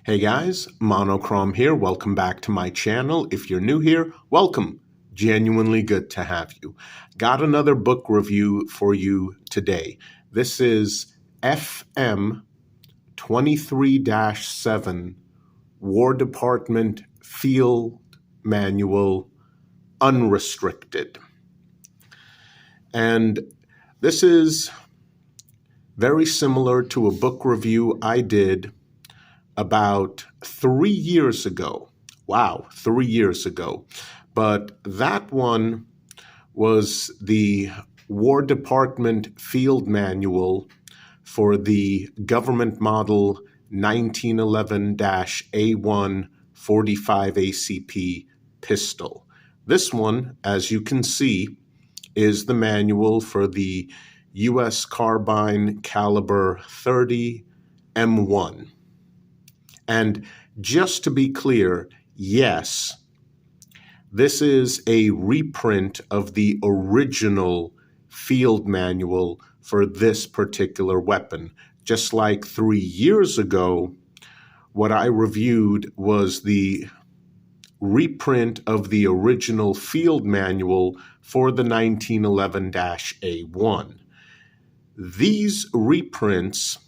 Hey guys, Monochrome here. Welcome back to my channel. If you're new here, welcome. Genuinely good to have you. Got another book review for you today. This is FM 23-7 War Department Field Manual Unrestricted. And this is very similar to a book review I did about 3 years ago. Wow, 3 years ago. But that one was the War Department Field Manual for the Government Model 1911-A1 45 ACP pistol. This one, as you can see, is the manual for the U.S. Carbine caliber 30 M1. And just to be clear, yes, this is a reprint of the original field manual for this particular weapon. Just like 3 years ago, what I reviewed was the reprint of the original field manual for the 1911-A1. These reprints,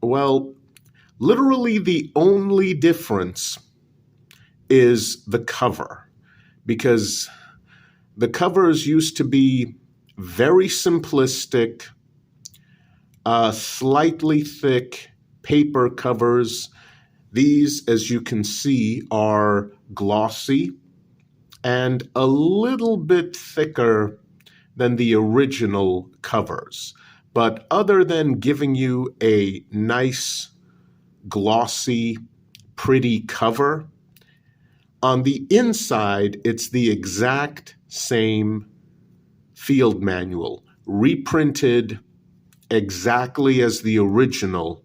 well, literally the only difference is the cover, because the covers used to be very simplistic, slightly thick paper covers. These, as you can see, are glossy and a little bit thicker than the original covers. But other than giving you a nice glossy, pretty cover, on the inside, it's the exact same field manual, reprinted exactly as the original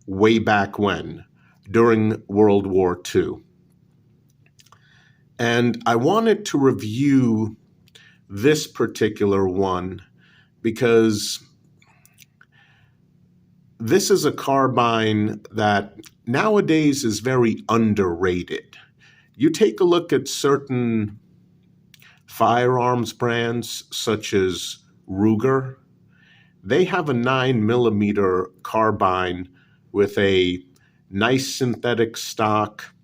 way back when, during World War II. And I wanted to review this particular one because this is a carbine that nowadays is very underrated. You take a look at certain firearms brands such as Ruger, they have a 9mm carbine with a nice synthetic stock,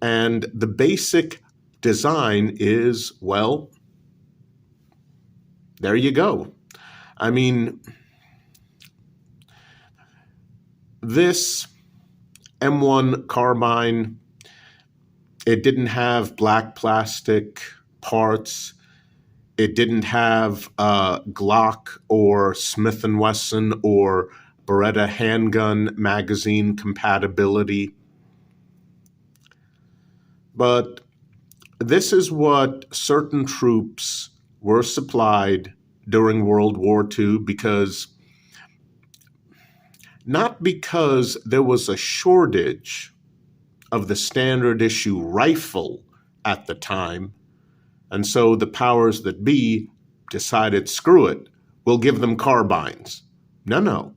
and the basic design is, well, there you go. I mean, this M1 carbine, it didn't have black plastic parts. It didn't have Glock or Smith & Wesson or Beretta handgun magazine compatibility. But this is what certain troops were supplied during World War II, not because there was a shortage of the standard issue rifle at the time, and so the powers that be decided, screw it, we'll give them carbines. No.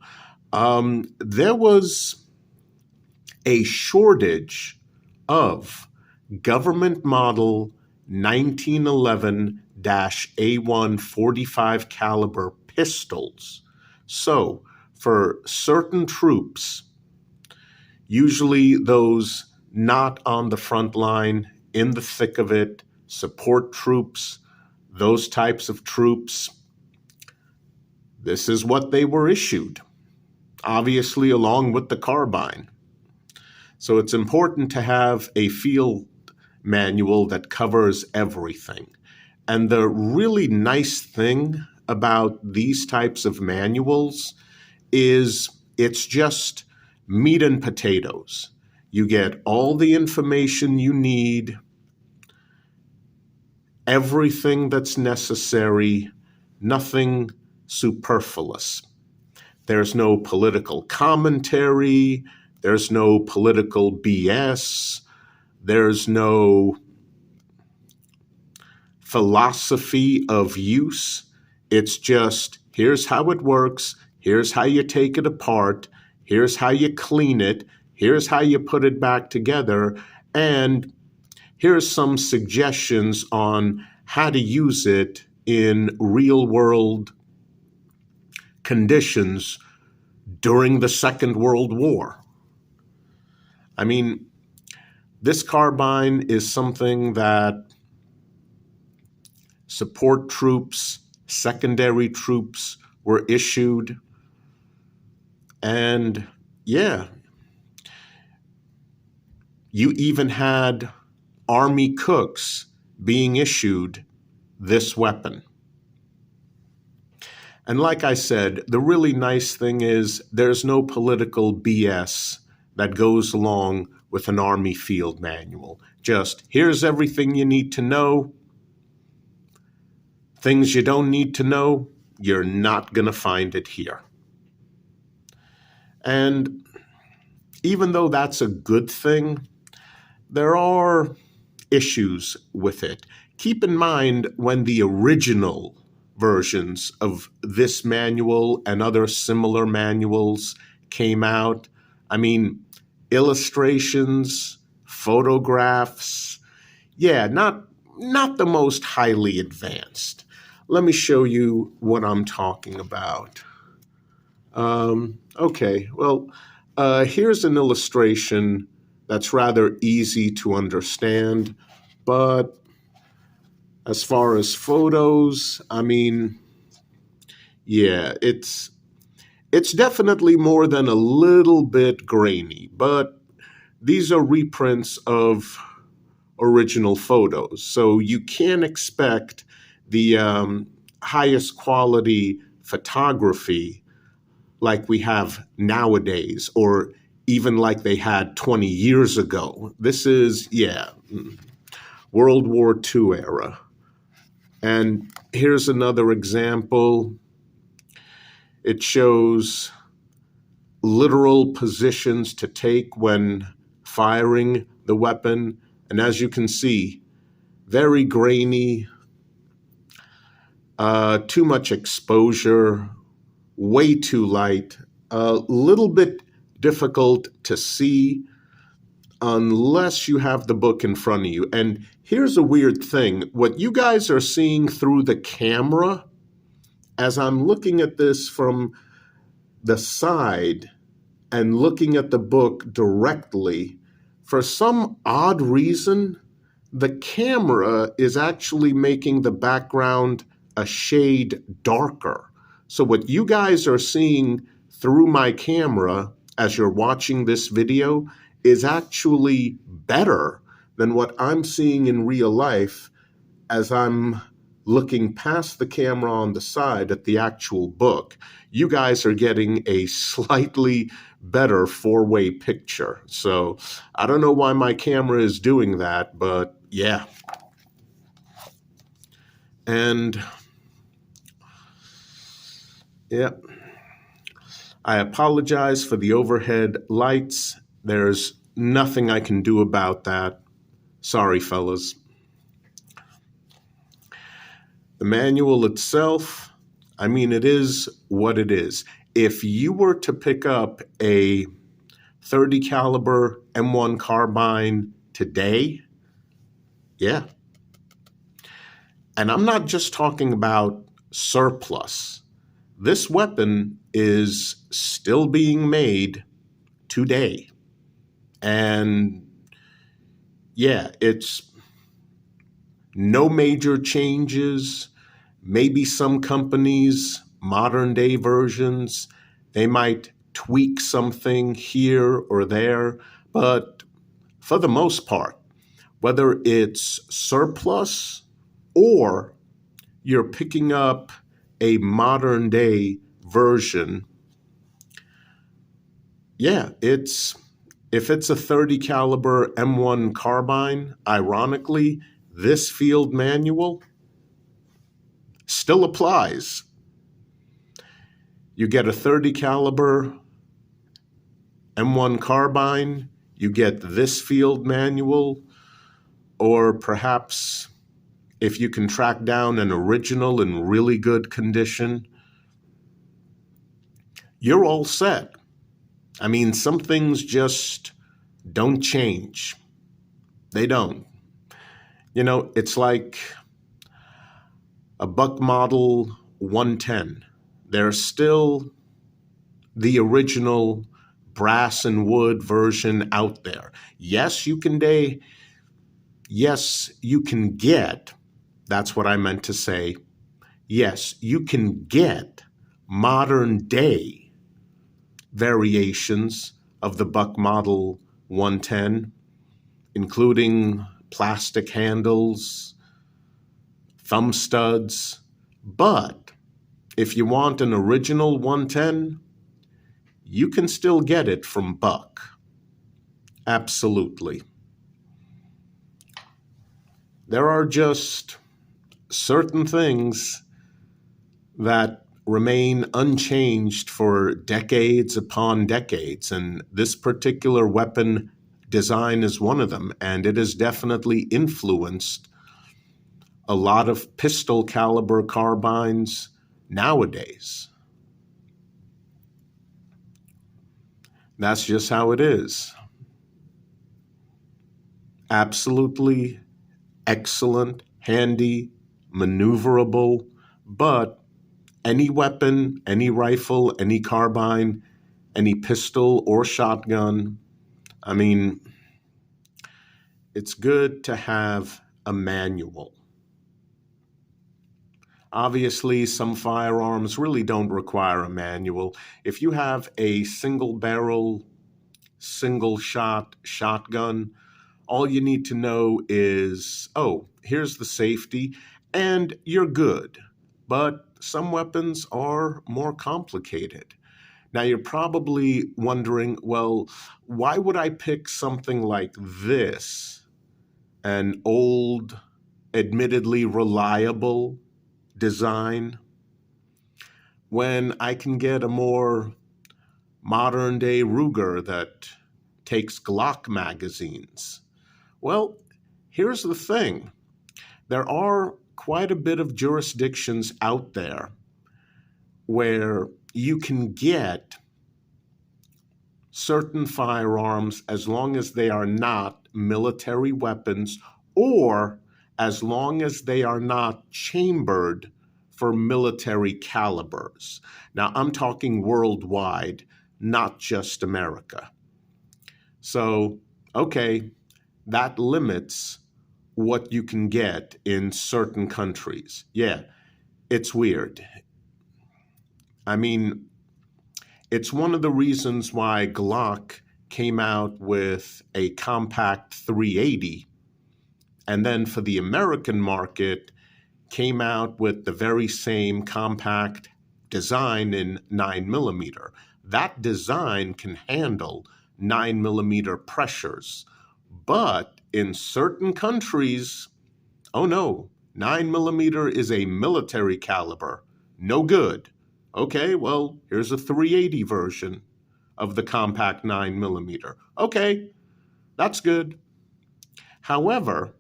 There was a shortage of government model 1911-A1 45 caliber pistols. So for certain troops, usually those not on the front line, in the thick of it, support troops, those types of troops, this is what they were issued, obviously along with the carbine. So it's important to have a field manual that covers everything. And the really nice thing about these types of manuals is it's just meat and potatoes. You get all the information you need, everything that's necessary, nothing superfluous. There's no political commentary, there's no political BS, there's no philosophy of use. It's just, here's how it works, here's how you take it apart, here's how you clean it, here's how you put it back together, and here's some suggestions on how to use it in real-world conditions during the Second World War. I mean, this carbine is something that support troops, secondary troops were issued. And yeah, you even had Army cooks being issued this weapon. And like I said, the really nice thing is there's no political BS that goes along with an Army field manual. Just here's everything you need to know. Things you don't need to know, you're not going to find it here. And even though that's a good thing, there are issues with it. Keep in mind when the original versions of this manual and other similar manuals came out, I mean, illustrations, photographs, yeah, not the most highly advanced. Let me show you what I'm talking about. Okay, well, here's an illustration that's rather easy to understand, but as far as photos, I mean, yeah, it's definitely more than a little bit grainy, but these are reprints of original photos, so you can't expect the highest quality photography like we have nowadays, or even like they had 20 years ago. This is, yeah, World War II era. And here's another example. It shows literal positions to take when firing the weapon. And as you can see, very grainy, too much exposure, way too light, a little bit difficult to see unless you have the book in front of you. And here's a weird thing. What you guys are seeing through the camera, as I'm looking at this from the side and looking at the book directly, for some odd reason, the camera is actually making the background a shade darker. So what you guys are seeing through my camera as you're watching this video is actually better than what I'm seeing in real life as I'm looking past the camera on the side at the actual book. You guys are getting a slightly better four-way picture. So I don't know why my camera is doing that, but yeah. And yeah, I apologize for the overhead lights. There's nothing I can do about that. Sorry, fellas. The manual itself, I mean, it is what it is. If you were to pick up a .30 caliber M1 carbine today, yeah. And I'm not just talking about surplus. This weapon is still being made today. And yeah, it's no major changes. Maybe some companies, modern day versions, they might tweak something here or there. But for the most part, whether it's surplus or you're picking up a modern day version, yeah, if it's a .30 caliber M1 carbine, ironically, this field manual still applies. You get a .30 caliber M1 carbine, you get this field manual, or perhaps if you can track down an original in really good condition, you're all set. I mean, some things just don't change. They don't. You know, it's like a Buck Model 110. There's still the original brass and wood version out there. Yes, you can get, that's what I meant to say. Yes, you can get modern day variations of the Buck Model 110, including plastic handles, thumb studs. But if you want an original 110, you can still get it from Buck. Absolutely. There are just certain things that remain unchanged for decades upon decades, and this particular weapon design is one of them, and it has definitely influenced a lot of pistol caliber carbines nowadays. That's just how it is. Absolutely excellent, handy, maneuverable, but any weapon, any rifle, any carbine, any pistol or shotgun, I mean, it's good to have a manual. Obviously, some firearms really don't require a manual. If you have a single barrel, single shot shotgun, all you need to know is, oh, here's the safety, and you're good. But some weapons are more complicated. Now, you're probably wondering, well, why would I pick something like this, an old, admittedly reliable design, when I can get a more modern day Ruger that takes Glock magazines? Well, here's the thing. There are quite a bit of jurisdictions out there where you can get certain firearms as long as they are not military weapons or as long as they are not chambered for military calibers. Now, I'm talking worldwide, not just America. So, okay, that limits what you can get in certain countries. Yeah, it's weird. I mean, it's one of the reasons why Glock came out with a compact 380, and then for the American market, came out with the very same compact design in 9mm. That design can handle 9mm pressures, but in certain countries, oh no, 9mm is a military caliber. No good. Okay, well, here's a 380 version of the compact 9mm. Okay, that's good. However,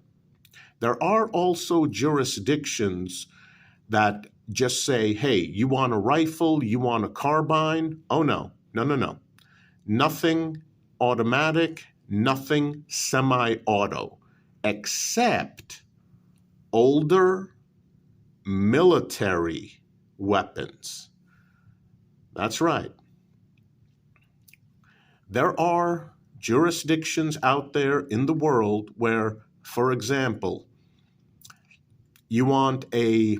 there are also jurisdictions that just say, hey, you want a rifle, you want a carbine? Oh no, no, no, no. Nothing automatic, nothing semi-auto, except older military weapons. That's right. There are jurisdictions out there in the world where, for example, you want a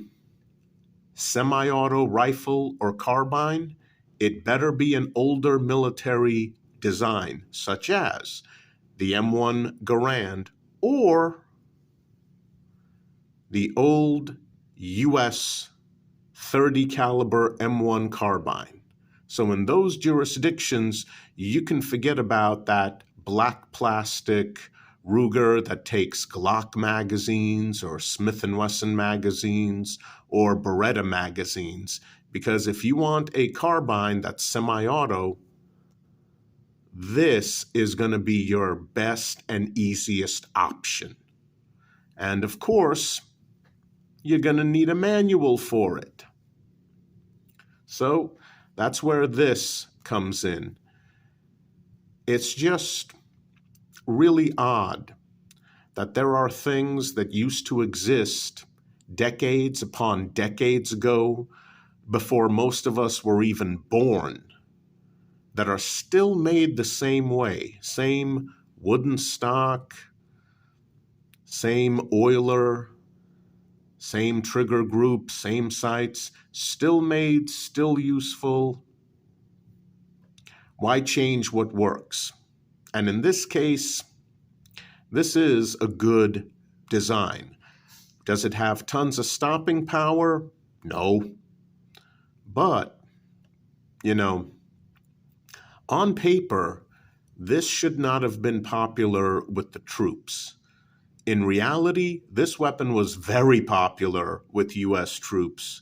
semi-auto rifle or carbine, it better be an older military design, such as the M1 Garand or the old US 30 caliber M1 carbine. So in those jurisdictions, you can forget about that black plastic Ruger that takes Glock magazines or Smith & Wesson magazines or Beretta magazines, because if you want a carbine that's semi-auto, this is going to be your best and easiest option. And of course, you're going to need a manual for it. So that's where this comes in. It's just really odd that there are things that used to exist decades upon decades ago, before most of us were even born, that are still made the same way. Same wooden stock, same oiler, same trigger group, same sights, still made, still useful. Why change what works? And in this case, this is a good design. Does it have tons of stopping power? No. But, on paper, this should not have been popular with the troops. In reality, this weapon was very popular with U.S. troops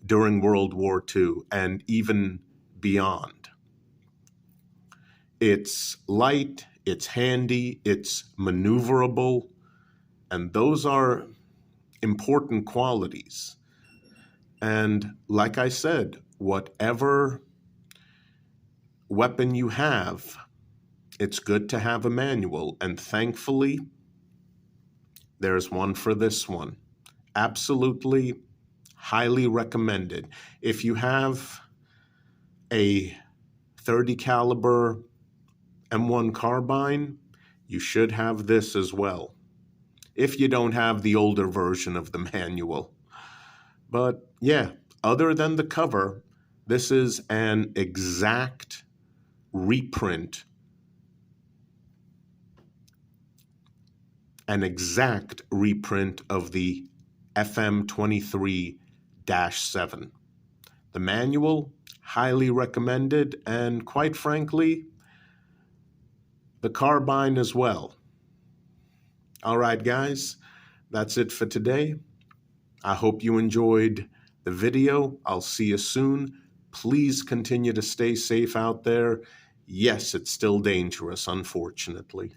during World War II and even beyond. It's light, it's handy, it's maneuverable, and those are important qualities. And like I said, whatever weapon you have, it's good to have a manual. And thankfully, there's one for this one. Absolutely, highly recommended. If you have a .30 caliber M1 carbine, you should have this as well, if you don't have the older version of the manual. But yeah, other than the cover, this is an exact reprint, of the FM23-7. The manual, highly recommended, and quite frankly, the carbine as well. All right, guys, that's it for today. I hope you enjoyed the video. I'll see you soon. Please continue to stay safe out there. Yes, it's still dangerous, unfortunately.